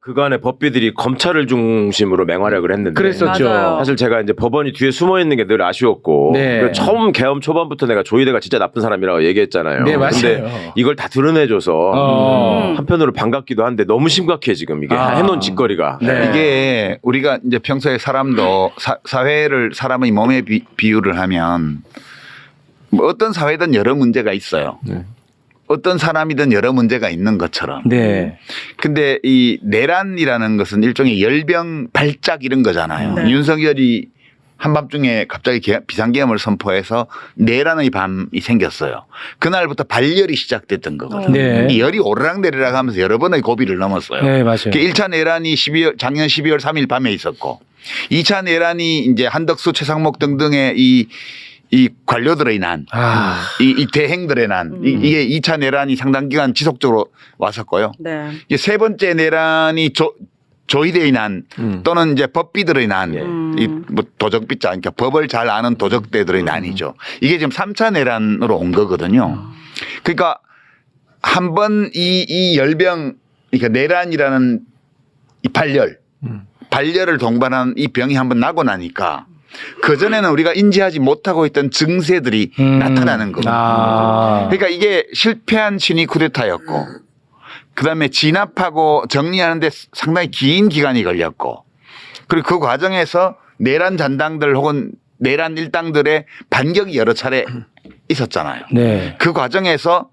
그간의 법비들이 검찰을 중심으로 맹활약을 했는데 그랬었죠. 맞아요. 사실 제가 이제 법원이 뒤에 숨어 있는 게 늘 아쉬웠고 네. 그래서 처음 계엄 초반부터 내가 조이대가 진짜 나쁜 사람이라고 얘기했잖아요. 네, 맞아요. 근데 이걸 다 드러내줘서 한편으로 반갑기도 한데 너무 심각해 지금 이게 해놓은 짓거리가. 네. 이게 우리가 이제 평소에 사람도 사회를 사람의 몸에 비유를 하면 뭐 어떤 사회든 여러 문제가 있어요. 네. 어떤 사람이든 여러 문제가 있는 것처럼. 네. 근데 이 내란이라는 것은 일종의 열병 발작 이런 거잖아요. 네. 윤석열이 한밤중에 갑자기 비상계엄을 선포해서 내란의 밤이 생겼어요. 그날부터 발열이 시작됐던 거거든요. 네. 이 열이 오르락내리락 하면서 여러 번의 고비를 넘었어요. 네, 맞아요. 1차 내란이 작년 12월 3일 밤에 있었고 2차 내란이 이제 한덕수, 최상목 등등의 이 관료들의 난, 이 대행들의 난, 이게 2차 내란이 상당 기간 지속적으로 왔었고요. 네. 이제 세 번째 내란이 조이대의 난 또는 이제 법비들의 난, 이 뭐 도적비자, 그러니까 법을 잘 아는 도적대들의 난이죠. 이게 지금 3차 내란으로 온 거거든요. 그러니까 한 번 이 열병, 그러니까 내란이라는 이 발열을 동반한 이 병이 한번 나고 나니까 그전에는 우리가 인지하지 못하고 있던 증세들이 나타나는 거거든요. 그러니까 이게 실패한 친위 쿠데타였고 그다음에 진압하고 정리하는데 상당히 긴 기간이 걸렸고 그리고 그 과정에서 내란 잔당들 혹은 내란 일당들의 반격이 여러 차례 있었잖아요. 네. 그 과정에서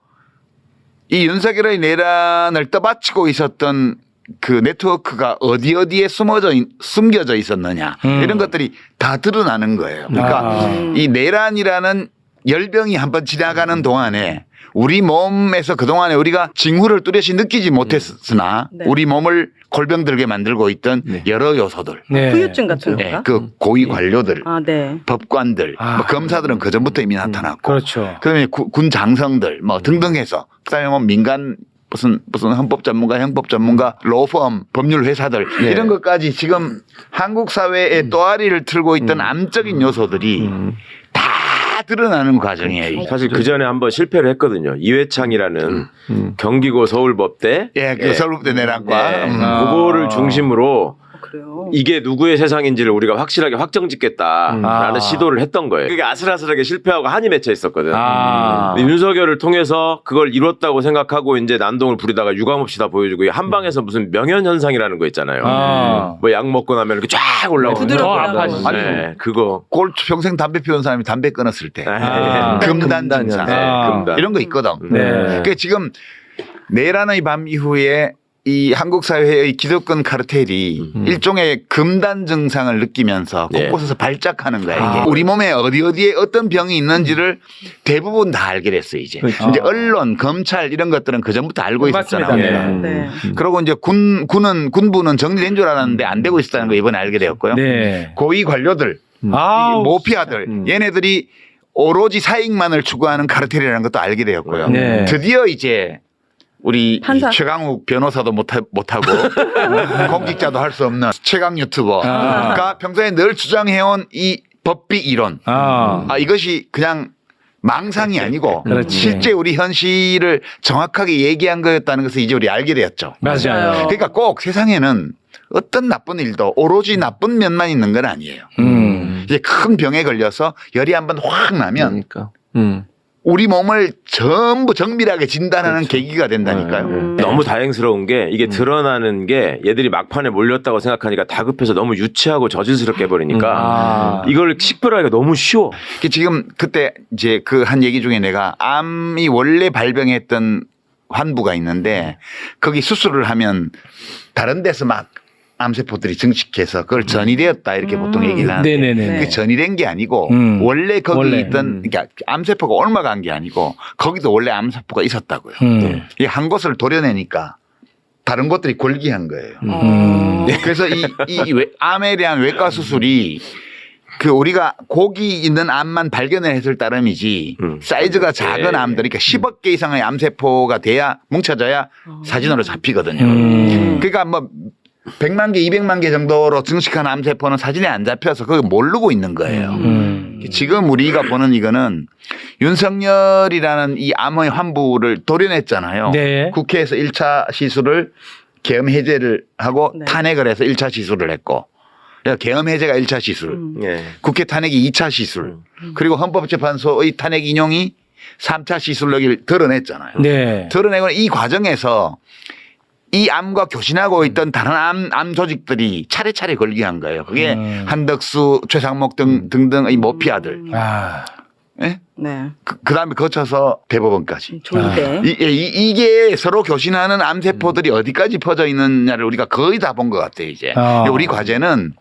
이 윤석열의 내란을 떠받치고 있었던 그 네트워크가 어디에 숨겨져 있었느냐 이런 것들이 다 드러나는 거예요. 그러니까 이 내란이라는 열병이 한번 지나가는 동안에 우리 몸에서 그동안에 우리가 징후를 뚜렷이 느끼지 못했으나 네. 우리 몸을 골병들게 만들고 있던 여러 요소들. 네. 후유증 같은 네, 건가? 그 고위 관료들, 아, 네. 법관들, 뭐 검사들은 그 전부터 이미 나타났고 그렇죠. 그다음에 군 장성들 뭐 등등해서 그다음에 뭐 민간 무슨 헌법 전문가, 형법 전문가, 로펌, 법률 회사들 이런 것까지 지금 한국 사회의 또아리를 틀고 있던 암적인 요소들이 다 드러나는 과정이에요. 이게. 사실 그 전에 한번 실패를 했거든요. 이회창이라는 경기고 서울법대 예, 그 서울대 내란과 그거를 중심으로 그래요. 이게 누구의 세상인지를 우리가 확실하게 확정짓겠다라는 시도를 했던 거예요. 그게 아슬아슬하게 실패하고 한이 맺혀 있었거든. 근데 윤석열을 통해서 그걸 이뤘다고 생각하고 이제 난동을 부리다가 유감없이 다 보여주고 한 방에서 무슨 명현 현상이라는 거 있잖아요. 뭐 약 먹고 나면 이렇게 쫙 올라오고 부드럽고 네, 그거 꼴 평생 담배 피운 사람이 담배 끊었을 때 금단 증상 금단. 이런 거 있거든. 네. 그러니까 지금 내란의 밤 이후에 이 한국 사회의 기득권 카르텔이 일종의 금단 증상을 느끼면서 네. 곳곳에서 발작하는 거야. 이게. 우리 몸에 어디에 어떤 병이 있는지를 대부분 다 알게 됐어요. 이제. 이제 언론, 검찰 이런 것들은 그 전부터 알고 있었잖아요. 맞습니다. 우리가. 네. 그리고 이제 군부는 정리된 줄 알았는데 안 되고 있었다는 거 이번에 알게 되었고요. 네. 고위 관료들, 모피아들 얘네들이 오로지 사익만을 추구하는 카르텔이라는 것도 알게 되었고요. 네. 드디어 이제 우리 판사. 최강욱 변호사도 못하고 공직자도 할 수 없는 최강 유튜버가 평소에 늘 주장해온 이 법비 이론 이것이 그냥 망상이 아니고 그렇지. 실제 우리 현실을 정확하게 얘기한 거였다는 것을 이제 우리 알게 되었죠. 맞아요. 그러니까 꼭 세상에는 어떤 나쁜 일도 오로지 나쁜 면만 있는 건 아니에요. 이제 큰 병에 걸려서 열이 한번 확 나면 우리 몸을 전부 정밀하게 진단하는 계기가 된다니까요. 너무 다행스러운 게 이게 드러나는 게 얘들이 막판에 몰렸다고 생각하니까 다급해서 너무 유치하고 저질스럽게 해버리니까 이걸 식별하기가 너무 쉬워. 지금 그때 이제 그 한 얘기 중에 내가 암이 원래 발병했던 환부가 있는데 거기 수술을 하면 다른 데서 막 암세포들이 증식해서 그걸 전이되었다 이렇게 보통 얘기를 하는데 네네네. 그게 전이된 게 아니고 원래 거기 있던 그러니까 암세포가 옮아간 게 아니고 거기도 원래 암세포가 있었다고요. 이 한 곳을 도려내니까 다른 것들이 골기한 거예요. 그래서 이 암에 대한 외과 수술이 그 우리가 고기 있는 암만 발견했을 따름이지 사이즈가 작은 암들 그러니까 10억 개 이상의 암세포가 돼야 뭉쳐져야 사진으로 잡히거든요. 그러니까 뭐 100만 개, 200만 개 정도로 증식한 암세포는 사진에 안 잡혀서 그걸 모르고 있는 거예요. 지금 우리가 보는 이거는 윤석열이라는 이 암의 환부를 도려냈잖아요. 네. 국회에서 1차 시술을 계엄 해제를 하고 네. 탄핵을 해서 1차 시술을 했고 그러니까 계엄 해제가 1차 시술, 예. 국회 탄핵이 2차 시술, 그리고 헌법재판소의 탄핵 인용이 3차 시술로 여기를 드러냈잖아요. 네. 드러내고 이 과정에서 이 암과 교신하고 있던 다른 암 조직들이 차례차례 걸게 한 거예요. 그게 한덕수, 최상목 등등 이 모피아들. 아. 예? 네. 그다음에 거쳐서 대법원까지. 조이대. 이게 서로 교신하는 암세포들이 어디까지 퍼져 있느냐를 우리가 거의 다 본 것 같아요, 이제. 우리 과제는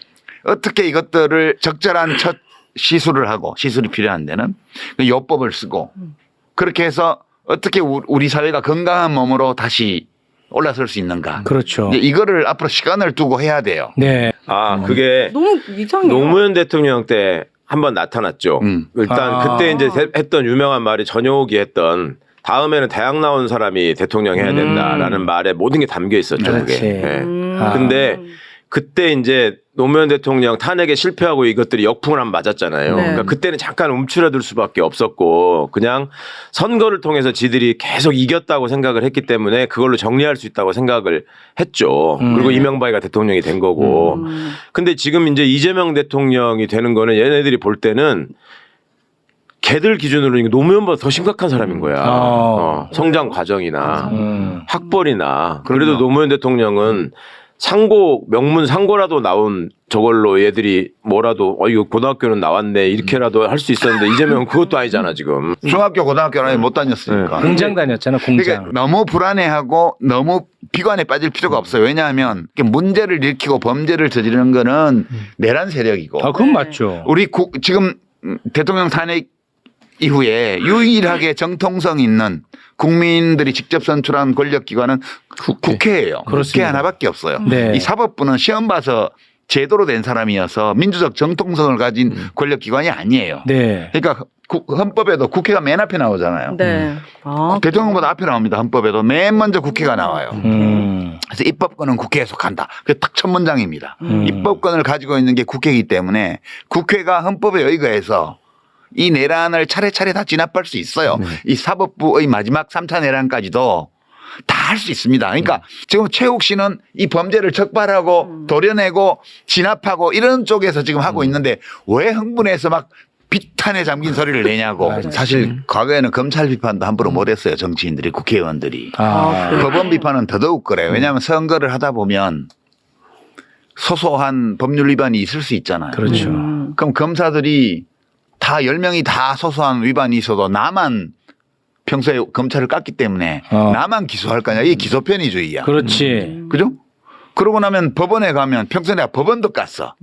어떻게 이것들을 적절한 첫 시술을 하고 시술이 필요한 데는 요법을 쓰고 그렇게 해서 어떻게 우리 사회가 건강한 몸으로 다시 올라설 수 있는가. 그렇죠. 이제 이거를 앞으로 시간을 두고 해야 돼요. 네. 그게 너무 이상해요. 노무현 대통령 때 한번 나타났죠. 일단 그때 이제 했던 유명한 말이 전효욱이 했던 다음에는 대학 나온 사람이 대통령 해야 된다라는 말에 모든 게 담겨 있었죠. 그렇지. 그게. 예. 근데 그때 이제 노무현 대통령 탄핵에 실패하고 이것들이 역풍을 한번 맞았잖아요. 네. 그러니까 그때는 잠깐 움츠러들 수밖에 없었고 그냥 선거를 통해서 지들이 계속 이겼다고 생각을 했기 때문에 그걸로 정리할 수 있다고 생각을 했죠. 그리고 이명박이가 대통령이 된 거고. 근데 지금 이제 이재명 대통령이 되는 거는 얘네들이 볼 때는 걔들 기준으로 노무현보다 더 심각한 사람인 거야. 성장 과정이나 학벌이나. 그래도 노무현 대통령은 상고 명문 상고라도 나온 저걸로 얘들이 뭐라도 이거 고등학교는 나왔네 이렇게라도 할 수 있었는데 이재명은 그것도 아니잖아 지금. 중학교 고등학교는 못 다녔으니까. 공장 다녔잖아, 공장. 그러니까 너무 불안해하고 너무 비관에 빠질 필요가 없어요. 왜냐하면 문제를 일으키고 범죄를 저지르는 거는 내란 세력이고. 그건 맞죠. 우리 지금 대통령 탄핵 이후에 유일하게 정통성 있는 국민들이 직접 선출한 권력기관은 국회예요. 그렇습니다. 국회 하나밖에 없어요. 네. 이 사법부는 시험 봐서 제도로 된 사람이어서 민주적 정통성을 가진 권력기관이 아니에요. 네. 그러니까 헌법에도 국회가 맨 앞에 나오잖아요. 네. 대통령보다 앞에 나옵니다. 헌법에도 맨 먼저 국회가 나와요. 그래서 입법권은 국회에 속한다. 그게 딱 첫 문장입니다. 입법권을 가지고 있는 게 국회이기 때문에 국회가 헌법에 의거해서 이 내란을 차례차례 다 진압할 수 있어요. 이 사법부의 마지막 3차 내란까지도 다 할 수 있습니다. 그러니까 지금 최욱 씨는 이 범죄를 적발하고 도려내고 진압하고 이런 쪽에서 지금 하고 있는데 왜 흥분해서 막 비탄에 잠긴 소리를 내냐고. 사실 과거에는 검찰 비판도 함부로 못했어요. 정치인들이, 국회의원들이. 법원 비판은 더더욱 그래요. 왜냐하면 선거를 하다 보면 소소한 법률 위반이 있을 수 있잖아요. 그렇죠. 그럼 검사들이 다 10명이 다 소소한 위반이 있어도 나만 평소에 검찰을 깠기 때문에 나만 기소할 거냐. 이게 기소편의주의야. 그렇지. 그죠? 그러고 나면 법원에 가면 평소에 내가 법원도 깠어.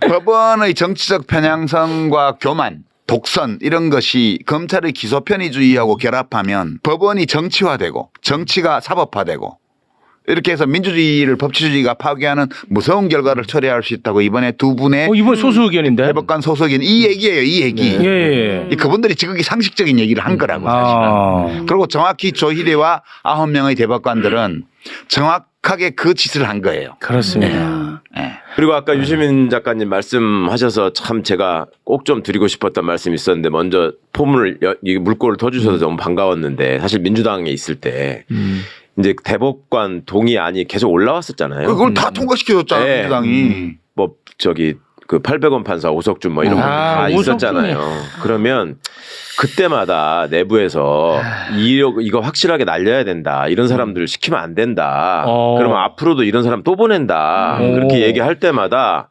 법원의 정치적 편향성과 교만, 독선 이런 것이 검찰의 기소편의주의하고 결합하면 법원이 정치화되고 정치가 사법화되고 이렇게 해서 민주주의를 법치주의가 파괴하는 무서운 결과를 초래할 수 있다고 이번에 두 분의 이번 소수 의견인데. 대법관 소수 의견 이 얘기예요. 이 얘기. 예. 이 그분들이 지극히 상식적인 얘기를 한 거라고 사실은. 그리고 정확히 조희대와 9명의 대법관들은 정확하게 그 짓을 한 거예요. 그렇습니다. 네. 그리고 아까 유시민 작가님 말씀하셔서 참 제가 꼭 좀 드리고 싶었던 말씀이 있었는데 먼저 포문을 이 물꼬를 터주셔서 너무 반가웠는데 사실 민주당에 있을 때 이제 대법관 동의안이 계속 올라왔었잖아요. 그걸 다 통과시켜줬잖아요. 네. 민주당이. 뭐 저기 그 800원 판사 오석준 뭐 이런 거 다 있었잖아요. 그러면 그때마다 내부에서 이거 확실하게 날려야 된다. 이런 사람들 시키면 안 된다. 그러면 앞으로도 이런 사람 또 보낸다. 그렇게 얘기할 때마다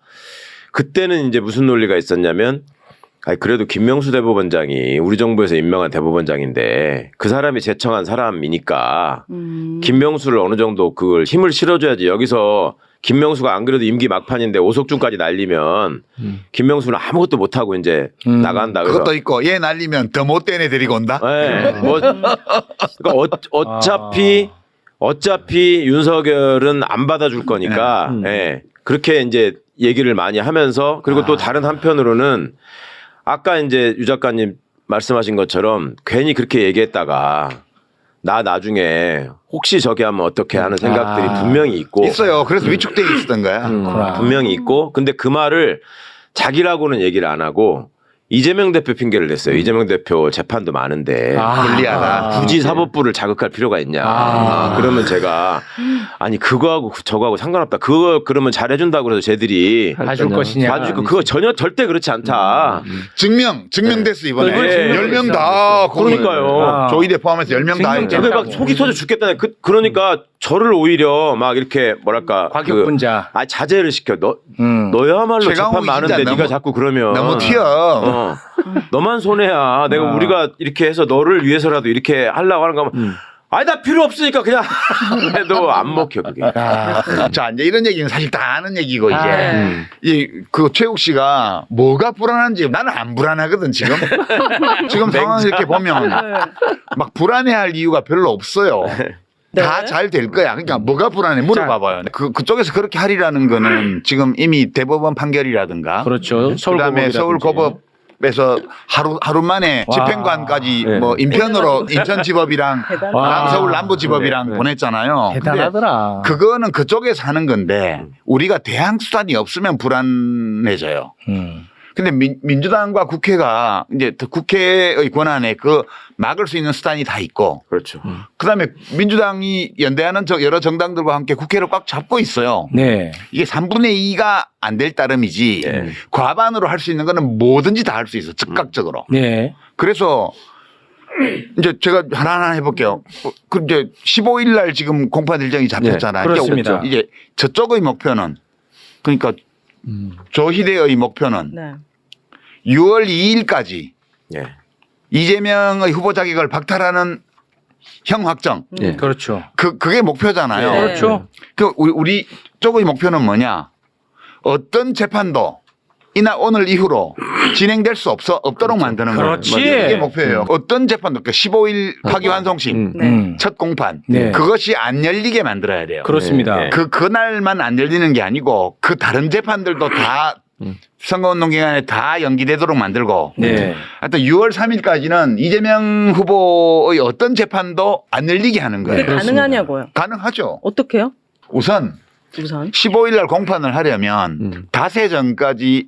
그때는 이제 무슨 논리가 있었냐면 그래도 김명수 대법원장이 우리 정부에서 임명한 대법원장인데 그 사람이 제청한 사람이니까 김명수를 어느 정도 그걸 힘을 실어줘야지. 여기서 김명수가 안 그래도 임기 막판인데 오석준까지 날리면 김명수는 아무것도 못하고 이제 나간다. 그래서 그것도 있고 얘 날리면 더 못된 애 데리고 온다. 네, 뭐 그러니까 어차피 윤석열은 안 받아줄 거니까 예, 그렇게 이제 얘기를 많이 하면서 그리고 또 다른 한편으로는 아까 이제 유 작가님 말씀하신 것처럼 괜히 그렇게 얘기했다가 나 나중에 혹시 저기 하면 어떻게 하는 생각들이 분명히 있고 있어요. 그래서 위축되어 있었던 거야. 분명히 있고 근데 그 말을 자기라고는 얘기를 안 하고 이재명 대표 핑계를 냈어요. 이재명 대표 재판도 많은데 불리하다. 굳이 사법부를 자극할 필요가 있냐. 그러면 제가 아니 그거하고 저거하고 상관없다. 그거 그러면 잘해준다고 그래서 쟤들이 봐줄 것이냐. 봐줄 거 그거 전혀 절대 그렇지 않다. 증명됐어 이번에. 네. 10명 다. 그러니까요. 조이대 포함해서 10명 다 했죠. 근데 막 속이 터져 죽겠다네. 그러니까 저를 오히려 막 이렇게 뭐랄까 과격분자. 자제를 시켜. 너야말로 최강욱이 재판 많은데 진짜 네가 자꾸 그러면 너무 튀어. 너만 손해야. 내가 우리가 이렇게 해서 너를 위해서라도 이렇게 하려고 하는 거면 아니 나 필요 없으니까 그냥 해도 안 먹혀 그게. 자 이제 이런 얘기는 사실 다 아는 얘기고 이제 그 최욱 씨가 뭐가 불안한지 나는 안 불안하거든 지금. 지금 상황을 이렇게 보면 막 불안해할 이유가 별로 없어요. 다 잘 될 거야. 그러니까 뭐가 불안해 물어봐봐요. 그쪽에서 그렇게 하리라는 거는 지금 이미 대법원 판결이라든가 그렇죠. 그다음에 서울고법에서 하루 만에 집행관까지 네. 뭐 인편으로 인천지법이랑 서울 남부지법이랑 보냈잖아요. 대단하더라. 그거는 그쪽에서 하는 건데 우리가 대항 수단이 없으면 불안해져요. 근데 민주당과 국회가 이제 국회의 권한에 그 막을 수 있는 수단이 다 있고 그렇죠. 그다음에 민주당이 연대하는 여러 정당들과 함께 국회를 꽉 잡고 있어요. 네. 이게 3분의 2가 안 될 따름이지 과반으로 할 수 있는 거는 뭐든지 다 할 수 있어. 즉각적으로. 네. 그래서 이제 제가 하나하나 해볼게요. 그 이제 15일 날 지금 공판 일정이 잡혔잖아요. 네, 그렇습니다. 이제 저쪽의 목표는 그러니까 조희대의 목표는 네. 6월 2일까지 예. 이재명의 후보 자격을 박탈하는 형 확정. 그렇죠. 그게 목표잖아요. 네. 그렇죠. 그 우리 쪽의 목표는 뭐냐? 어떤 재판도 이날 오늘 이후로 진행될 수 없도록 만드는 거예요. 그렇지. 이게 목표예요. 어떤 재판도 15일 파기환송심 네. 첫 공판 네. 그것이 안 열리게 만들어야 돼요. 그렇습니다. 네. 그날만 안 열리는 게 아니고 그 다른 재판들도 다 선거운동 기간에 다 연기되도록 만들고 네. 하여튼 6월 3일까지는 이재명 후보의 어떤 재판도 안 열리게 하는 근데 거예요. 가능하냐고요? 가능하죠. 어떻게요? 우선 15일 날 공판을 하려면 닷새 전까지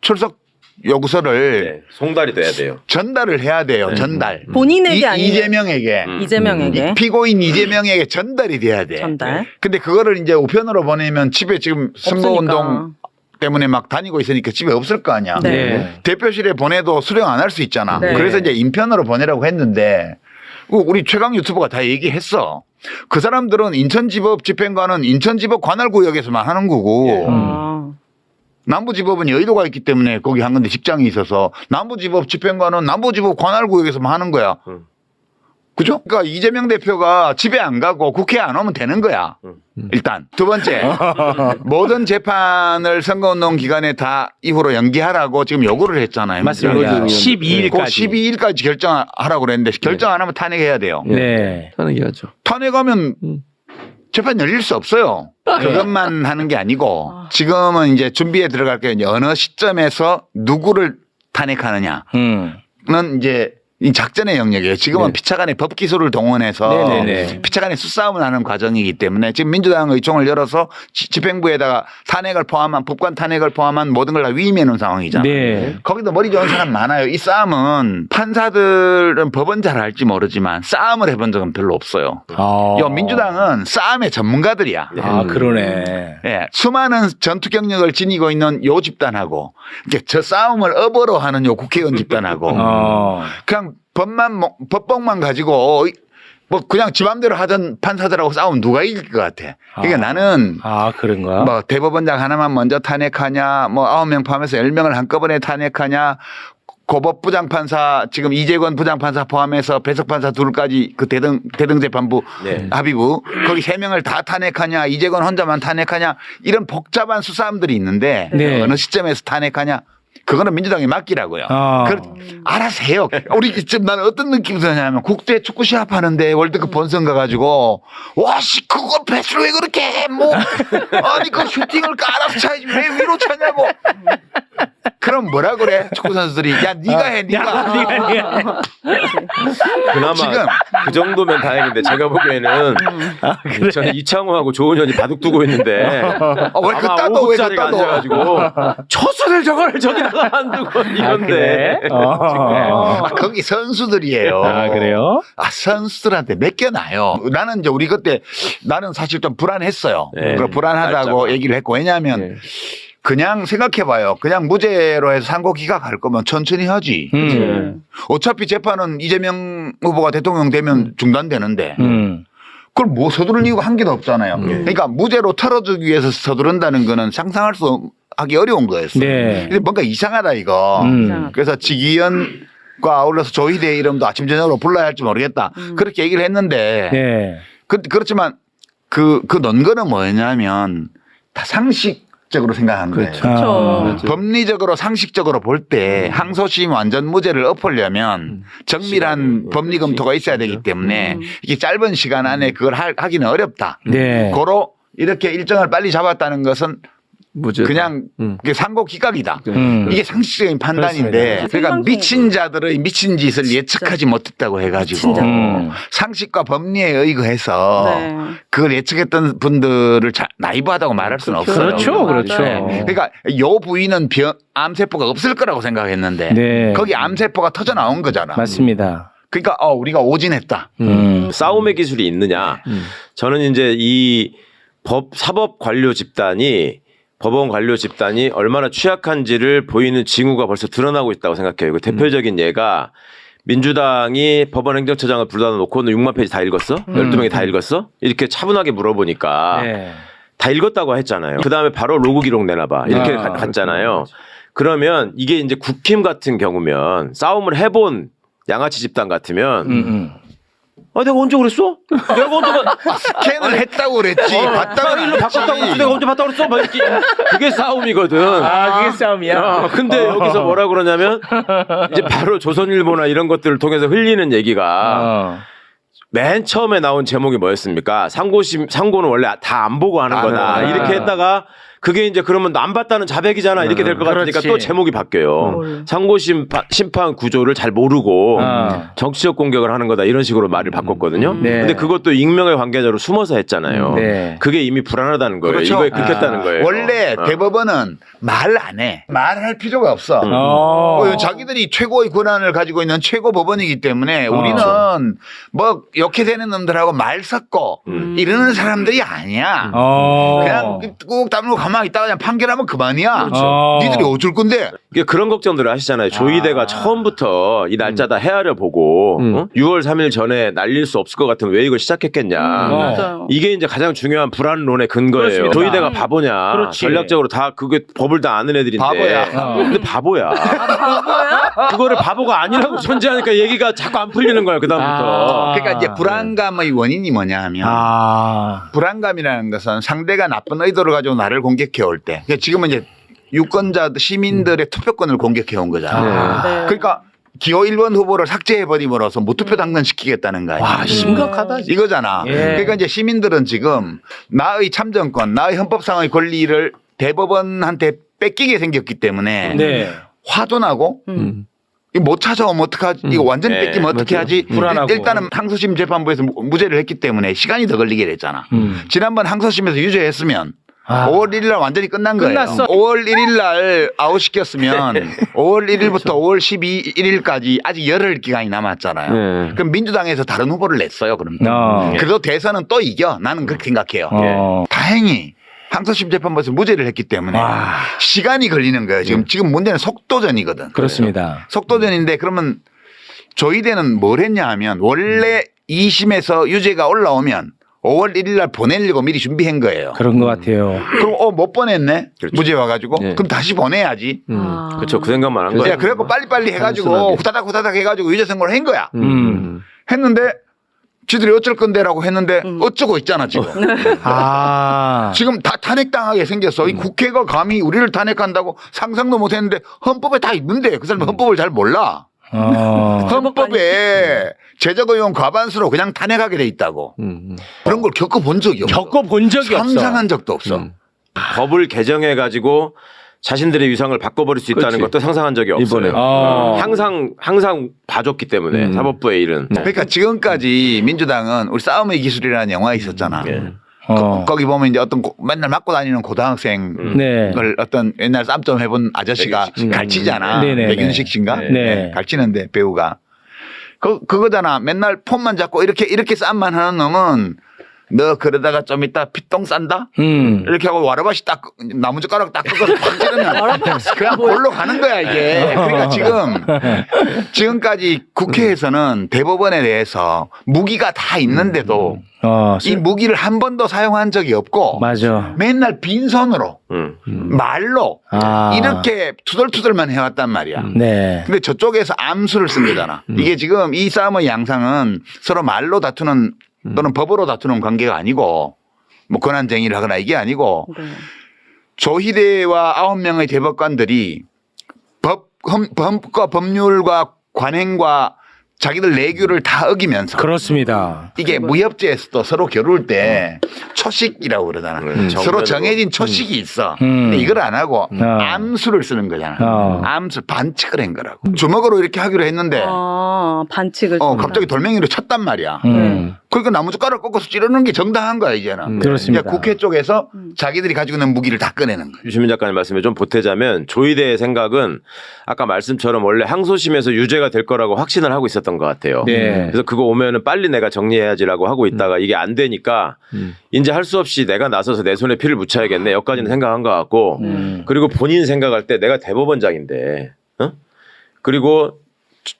출석 요구서를 송달이 돼야 돼요. 전달을 해야 돼요. 전달. 본인에게 아니면 이재명에게. 이재명에게 피고인 이재명에게 전달이 돼야 돼. 전달. 근데 그거를 이제 우편으로 보내면 집에 지금 선거운동 때문에 막 다니고 있으니까 집에 없을 거 아니야. 네. 대표실에 보내도 수령 안 할 수 있잖아. 네. 그래서 이제 인편으로 보내라고 했는데 우리 최강 유튜버가 다 얘기했어. 그 사람들은 인천지법 집행관은 인천지법 관할구역에서만 하는 거고 남부지법은 여의도가 있기 때문에 거기 한 건데 직장이 있어서 남부지법 집행관은 남부지법 관할구역에서만 하는 거야. 그죠? 그러니까 이재명 대표가 집에 안 가고 국회에 안 오면 되는 거야. 일단. 두 번째. 모든 재판을 선거운동 기간에 다 이후로 연기하라고 지금 요구를 했잖아요. 맞습니다. 그 12일까지. 12일까지 결정하라고 그랬는데 결정 안 하면 탄핵해야 돼요. 네. 탄핵해야죠. 탄핵하면 재판 열릴 수 없어요. 그것만 하는 게 아니고 지금은 이제 준비에 들어갈 게 이제 어느 시점에서 누구를 탄핵하느냐는 이제 이 작전의 영역이에요. 지금은 피차간의 법 기술을 동원해서 피차간의 수싸움을 하는 과정이기 때문에 지금 민주당의 총을 열어서 집행부에다가 탄핵을 포함한 법관 탄핵을 포함한 모든 걸 다 위임해 놓은 상황이잖아요. 네. 거기도 머리 좋은 사람 많아요. 이 싸움은 판사들은 법은 잘 알지 모르지만 싸움을 해본 적은 별로 없어요. 요 민주당은 싸움의 전문가들이야. 그러네. 예, 수많은 전투 경력을 지니고 있는 요 집단하고 이제 저 싸움을 업어로 하는 요 국회의원 집단하고 그냥 법복만 가지고 뭐 그냥 지 맘대로 하던 판사들하고 싸우면 누가 이길 것 같아. 그러니까 나는 그런가? 뭐 대법원장 하나만 먼저 탄핵하냐, 뭐 9명 포함해서 10명을 한꺼번에 탄핵하냐, 고법 부장판사 지금 이재권 부장판사 포함해서 배석판사 둘까지 그 대등재판부 합의부 거기 3명을 다 탄핵하냐, 이재권 혼자만 탄핵하냐 이런 복잡한 수싸움들이 있는데 어느 시점에서 탄핵하냐. 그거는 민주당이 맡기라고요. 알아서 해요. 우리 지금 나는 어떤 느낌이 드냐면 국제 축구 시합 하는데 월드컵 본선 가가지고 와씨 그거 패스를 왜 그렇게 해? 뭐 아니 그 슈팅을 깔아서 차야지 왜 위로 차냐고. 그럼 뭐라 그래? 축구 선수들이 야 네가 해, 네가. 그나마 지금. 그 정도면 다행인데 제가 보기에는 저는 이창호하고 조은현이 바둑 두고 있는데 왜 아마 그따도 왜 5분짜리가 그따도? 앉아가지고 초수를 저걸 저기다가 안 두고 이건데 그래? 거기 선수들이에요. 아, 그래요? 선수들한테 맡겨놔요. 나는 이제 우리 그때 나는 사실 좀 불안했어요. 네. 그 불안하다고 날짜가. 얘기를 했고 왜냐하면 네. 그냥 생각해봐요. 그냥 무죄로 해서 상고 기각할 거면 천천히 하지. 어차피 재판은 이재명 후보가 대통령 되면 중단되는데 그걸 뭐 서두를 이유가 한 개도 없잖아요. 그러니까 무죄로 털어주기 위해서 서두른다는 거는 상상할 수 하기 어려운 거였어요. 네. 근데 뭔가 이상하다 이거. 그래서 지기현과 아울러서 조희대 이름도 아침 저녁으로 불러야 할지 모르겠다. 그렇게 얘기를 했는데 네. 그렇지만 그 논거는 뭐냐면 다 상식적으로 생각한 거예요. 그렇죠. 법리적으로 상식적으로 볼 때 항소심 완전 무죄를 엎으려면 정밀한 법리 검토가 있어야 되기 때문에 이게 짧은 시간 안에 그걸 하기는 어렵다. 네. 고로 이렇게 일정을 빨리 잡았다는 것은 그냥 그게 상고 기각이다. 이게 상식적인 판단인데 그렇습니다. 그러니까 미친 자들의 미친 짓을 예측하지 못했다고 해가지고 상식과 법리에 의거해서 네. 그걸 예측했던 분들을 나이브하다고 말할 수는 없어요. 그렇죠. 그렇죠. 네. 그러니까 요 부위는 암세포가 없을 거라고 생각했는데 네. 거기 암세포가 터져 나온 거잖아. 맞습니다. 그러니까 우리가 오진했다. 싸움의 기술이 있느냐. 저는 이제 이 사법 관료 집단이 법원 관료 집단이 얼마나 취약한지를 보이는 징후가 벌써 드러나고 있다고 생각해요. 그 대표적인 예가 민주당이 법원 행정처장을 불러다 놓고 너 6만 페이지 다 읽었어? 12명이 다 읽었어? 이렇게 차분하게 물어보니까 네. 다 읽었다고 했잖아요. 그다음에 바로 로그 기록 내놔봐. 이렇게 갔잖아요. 그러면 이게 이제 국힘 같은 경우면 싸움을 해본 양아치 집단 같으면 내가 언제 그랬어? 내가 언제 스캔을 했다고 그랬지. 봤다고 일로 바꿨다고 그랬지. 내가 언제 봤다고 그랬어? 막 이렇게. 그게 싸움이거든. 아, 그게 싸움이야? 근데 여기서 뭐라 그러냐면 이제 바로 조선일보나 이런 것들을 통해서 흘리는 얘기가 맨 처음에 나온 제목이 뭐였습니까? 상고는 원래 다 안 보고 하는 거다. 이렇게 했다가 그게 이제 그러면 안 봤다는 자백이잖아. 이렇게 될 것 같으니까 그렇지. 또 제목이 바뀌어요. 상고심판 구조를 잘 모르고 정치적 공격을 하는 거다. 이런 식으로 말을 바꿨거든요. 네. 근데 그것도 익명의 관계자로 숨어서 했잖아요. 네. 그게 이미 불안하다는 거예요. 그렇죠. 이거에 긁혔다는 거예요. 원래 대법원은 말 안 해. 말할 필요가 없어. 자기들이 최고의 권한을 가지고 있는 최고 법원이기 때문에 우리는 뭐 이렇게 되는 놈들하고 말 섞고 이러는 사람들이 아니야. 그냥 꾹 다물고 가만히 있다가 그냥 판결하면 그만이야. 니들이 어쩔 건데. 이게 그런 걱정들을 하시잖아요. 조희대가 처음부터 이 날짜 다 헤아려 보고 6월 3일 전에 날릴 수 없을 것 같으면 왜 이걸 시작했겠냐. 맞아요. 이게 이제 가장 중요한 불안론의 근거예요. 그렇습니다. 조희대가 바보냐. 그렇지. 전략적으로 다 그게 법을 다 아는 애들인데. 바보야. 근데 바보야. 그거를 바보가 아니라고 전제하니까 얘기가 자꾸 안 풀리는 거야. 그다음부터. 그러니까 이제 불안감의 원인이 뭐냐 하면 불안감이라는 것은 상대가 나쁜 의도를 가지고 나를 공격해 올 때. 그러니까 지금은 이제 유권자 시민들의 투표권을 공격해 온 거잖아. 네. 그러니까 기호 1번 후보를 삭제해버림으로써 무투표 당선시키겠다는 거 아니야. 와, 심각하다. 이거잖아. 예. 그러니까 이제 시민들은 지금 나의 참정권, 나의 헌법상의 권리를 대법원한테 뺏기게 생겼기 때문에 네. 화도 나고 이거 못 찾아오면 어떡하지? 이거 완전히 네, 뺏기면 어떻게 하지? 불안하고. 일단은 항소심 재판부에서 무죄를 했기 때문에 시간이 더 걸리게 됐잖아. 지난번 항소심에서 유죄했으면 5월 1일 날 완전히 끝난 거예요. 끝났어. 5월 1일 날 아웃시켰으면 5월 1일부터 5월 11일까지 아직 열흘 기간이 남았잖아요. 네. 그럼 민주당에서 다른 후보를 냈어요. 그럼. 네. 그래도 대선은 또 이겨. 나는 그렇게 생각해요. 다행히 항소심 재판부에서 무죄를 했기 때문에 시간이 걸리는 거예요. 지금 문제는 속도전이거든. 그렇습니다. 속도전인데 그러면 조희대는 뭘 했냐 하면 원래 2심에서 유죄가 올라오면 5월 1일 날 보내려고 미리 준비한 거예요. 그런 것 같아요. 그럼 못 보냈네. 그렇죠. 무죄 와가지고. 네. 그럼 다시 보내야지. 그렇죠. 그 생각만 한 거예요. 그래갖고 빨리빨리 해가지고 단순하게. 후다닥 해가지고 유죄 선고를 한 거야. 했는데 지들이 어쩔 건데라고 했는데 어쩌고 있잖아 지금. 지금 다 탄핵당하게 생겼어. 이 국회가 감히 우리를 탄핵한다고 상상도 못했는데 헌법에 다 있는데 그 사람은 헌법을 잘 몰라. 헌법에 제적의원 과반수로 그냥 탄핵하게 돼 있다고. 그런 걸 겪어본 적이 없어. 겪어본 적이 없어. 상상한 적도 없어. 법을 개정해 가지고 자신들의 위상을 바꿔버릴 수 있다는 그렇지. 것도 상상한 적이 없어요. 이번에. 항상 봐줬기 때문에 사법부의 일은. 그러니까 지금까지 민주당은 우리 싸움의 기술이라는 영화 있었잖아. 거기 보면 이제 어떤 맨날 맞고 다니는 고등학생을 네. 어떤 옛날 쌈좀 해본 아저씨가 갈치잖아. 네네네. 백윤식 씨인가? 네. 갈치는데 배우가. 그거잖아. 맨날 폰만 잡고 이렇게 싸움만 하는 놈은 너 그러다가 좀 이따 피똥 싼다? 이렇게 하고 와라바시 딱 나무젓가락 딱 꺾어서 팍 찌르면 그냥 골로 가는 거야 이게. 그러니까 지금까지 국회에서는 대법원에 대해서 무기가 다 있는데도 이 무기를 한 번도 사용한 적이 없고 맞아. 맨날 빈손으로 말로 이렇게 투덜투덜만 해왔단 말이야. 네. 근데 저쪽에서 암수를 쓴 거잖아. 이게 지금 이 싸움의 양상은 서로 말로 다투는 또는 법으로 다투는 관계가 아니고 뭐 권한쟁의를 하거나 이게 아니고 네. 조희대와 9명의 대법관들이 법과 법률과 관행과 자기들 내규를 다 어기면서 그렇습니다. 이게 무협지에서도 서로 겨룰 때 초식이라고 그러잖아. 서로 정해진 초식이 있어. 근데 이걸 안 하고 암수를 쓰는 거잖아. 암수 반칙을 한 거라고. 주먹으로 이렇게 하기로 했는데 반칙을 갑자기 돌멩이로 쳤단 말이야. 그러니까 나무젓가락 꺾어서 찌르는 게 정당한 거야 이제는. 그렇습니다. 이제 국회 쪽에서 자기들이 가지고 있는 무기를 다 꺼내는 거야. 유시민 작가님 말씀에 좀 보태자면 조희대의 생각은 아까 말씀처럼 원래 항소심에서 유죄가 될 거라고 확신을 하고 있었던 것 같아요. 네. 그래서 그거 오면은 빨리 내가 정리해야지라고 하고 있다가 이게 안 되니까 이제 할 수 없이 내가 나서서 내 손에 피를 묻혀야겠네 여기까지는 생각한 것 같고 그리고 본인 생각할 때 내가 대법원장인데 그리고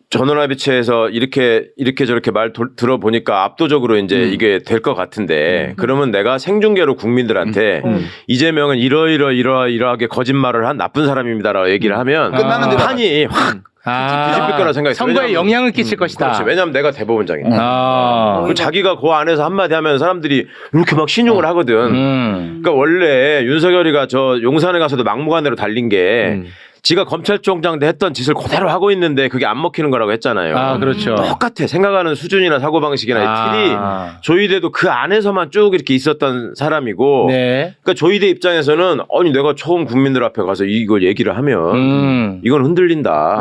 전원합의체에서 이렇게 저렇게 말 들어보니까 압도적으로 이제 이게 될 것 같은데 그러면 내가 생중계로 국민들한테 이재명은 이러이러하게 거짓말을 한 나쁜 사람입니다라고 얘기를 하면 끝나는 대로 판이 확 뒤집힐 거라 생각이 들어요. 선거에 영향을 끼칠 것이다. 그렇지. 왜냐하면 내가 대법원장이니까. 그리고 자기가 그 안에서 한마디 하면 사람들이 이렇게 막 신용을 하거든. 그러니까 원래 윤석열이가 저 용산에 가서도 막무가내로 달린 게 지가 검찰총장 때 했던 짓을 그대로 하고 있는데 그게 안 먹히는 거라고 했잖아요. 그렇죠. 똑같아. 생각하는 수준이나 사고방식이나 이 틀이 조희대도 그 안에서만 쭉 이렇게 있었던 사람이고 네. 그러니까 조희대 입장에서는 아니 내가 처음 국민들 앞에 가서 이걸 얘기를 하면 이건 흔들린다.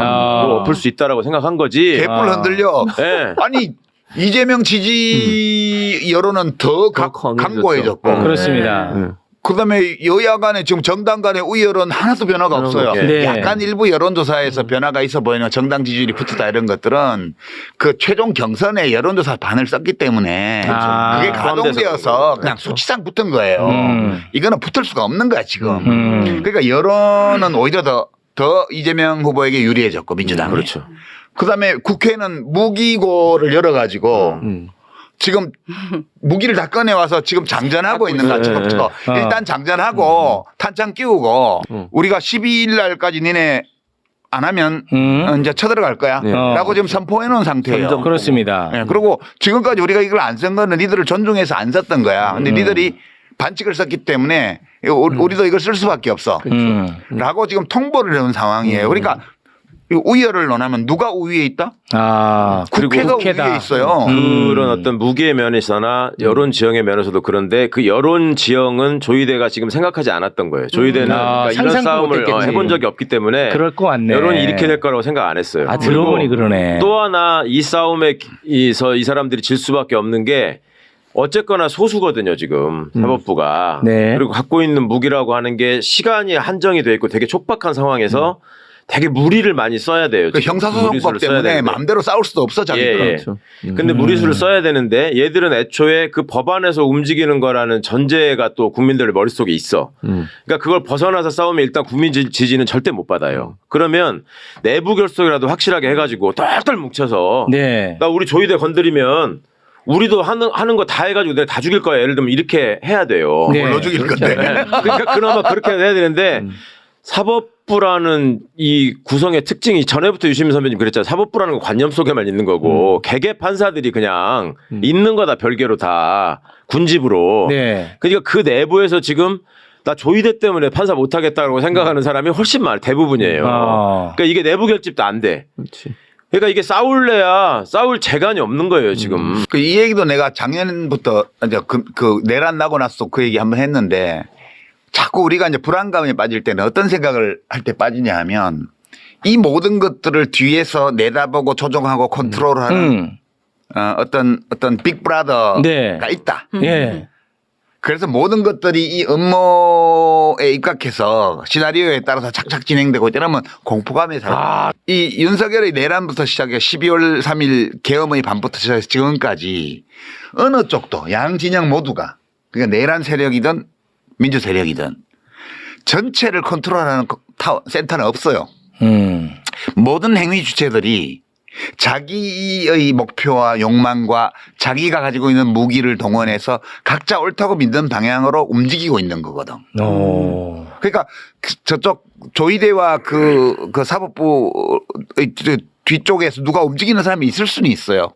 이거 엎을 수 있다라고 생각한 거지. 개뿔 흔들려. 네. 아니 이재명 지지 여론은 더 강고해졌고 그렇습니다. 그다음에 여야 간에 지금 정당 간의 우열은 하나도 변화가 없어요. 네. 약간 일부 여론조사에서 변화가 있어 보이는 정당 지지율이 붙었다 이런 것들은 그 최종 경선에 여론조사 반을 썼기 때문에 그게 가동되어서 그냥 수치상 붙은 거예요. 이거는 붙을 수가 없는 거야 지금. 그러니까 여론은 오히려 더 이재명 후보에게 유리해졌고 민주당이. 그렇죠. 그다음에 국회는 무기고를 열어가지고 지금 무기를 다 꺼내와서 지금 장전하고 있는 거야. 일단 장전하고 탄창 끼우고 우리가 12일 날까지 니네 안 하면 이제 쳐들어갈 거야. 라고 지금 선포해 놓은 상태예요. 그렇습니다. 네, 그리고 지금까지 우리가 이걸 안 쓴 거는 니들을 존중해서 안 썼던 거야. 근데 니들이 반칙을 썼기 때문에 우리도 이걸 쓸 수밖에 없어. 라고 지금 통보를 해온 상황이에요. 그러니까 우열을 논하면 누가 우위에 있다? 국회가 우위에 있어요. 그런 어떤 무기의 면에서나 여론 지형의 면에서도 그런데 그 여론 지형은 조희대가 지금 생각하지 않았던 거예요. 조희대는 그러니까 이런 싸움을 해본 적이 없기 때문에 그럴 것 같네. 여론이 이렇게 될 거라고 생각 안 했어요. 들어보니 그러네. 또 하나 이 싸움에서 이 사람들이 질 수밖에 없는 게 어쨌거나 소수거든요, 지금 사법부가. 네. 그리고 갖고 있는 무기라고 하는 게 시간이 한정이 돼 있고 되게 촉박한 상황에서 되게 무리를 많이 써야 돼요. 그 형사소송법 때문에 마음대로 싸울 수도 없어 자기들. 그렇죠. 근데 무리수를 써야 되는데 얘들은 애초에 그 법안에서 움직이는 거라는 전제가 또 국민들 머릿속에 있어. 그러니까 그걸 벗어나서 싸우면 일단 국민 지지는 절대 못 받아요. 그러면 내부 결속이라도 확실하게 해가지고 똘똘 뭉쳐서 나 우리 조희대 건드리면 우리도 하는 거 다 해가지고 내가 다 죽일 거야. 예를 들면 이렇게 해야 돼요. 물로 죽일 건데. 그러니까 그나마 그렇게 해야 되는데 사법부라는 이 구성의 특징이 전에부터 유시민 선배님 그랬잖아요. 사법부라는 건 관념 속에만 있는 거고 개개 판사들이 그냥 있는 거다 별개로 다 군집으로. 그러니까 그 내부에서 지금 나 조희대 때문에 판사 못하겠다고 생각하는 사람이 훨씬 많아. 대부분이에요. 그러니까 이게 내부 결집도 안 돼. 그러니까 이게 싸울 재간이 없는 거예요 지금. 이 얘기도 내가 작년부터 이제 그 내란 나고 나서 그 얘기 한번 했는데 자꾸 우리가 이제 불안감에 빠질 때는 어떤 생각을 할 때 빠지냐 하면 이 모든 것들을 뒤에서 내다보고 조종하고 컨트롤하는 어떤 빅브라더가 네. 있다. 예. 그래서 모든 것들이 이 업무에 입각해서 시나리오에 따라서 착착 진행되고 이러면 공포감에 살아. 이 윤석열의 내란부터 시작해 12월 3일 계엄의 밤부터 시작해서 지금까지 어느 쪽도 양 진영 모두가 그러니까 내란 세력이든 민주 세력이든 전체를 컨트롤하는 센터는 없어요. 모든 행위 주체들이 자기의 목표와 욕망과 자기가 가지고 있는 무기를 동원해서 각자 옳다고 믿는 방향으로 움직이고 있는 거거든. 그러니까 저쪽 조이대와 그 사법부의 뒤쪽에서 누가 움직이는 사람이 있을 수는 있어요.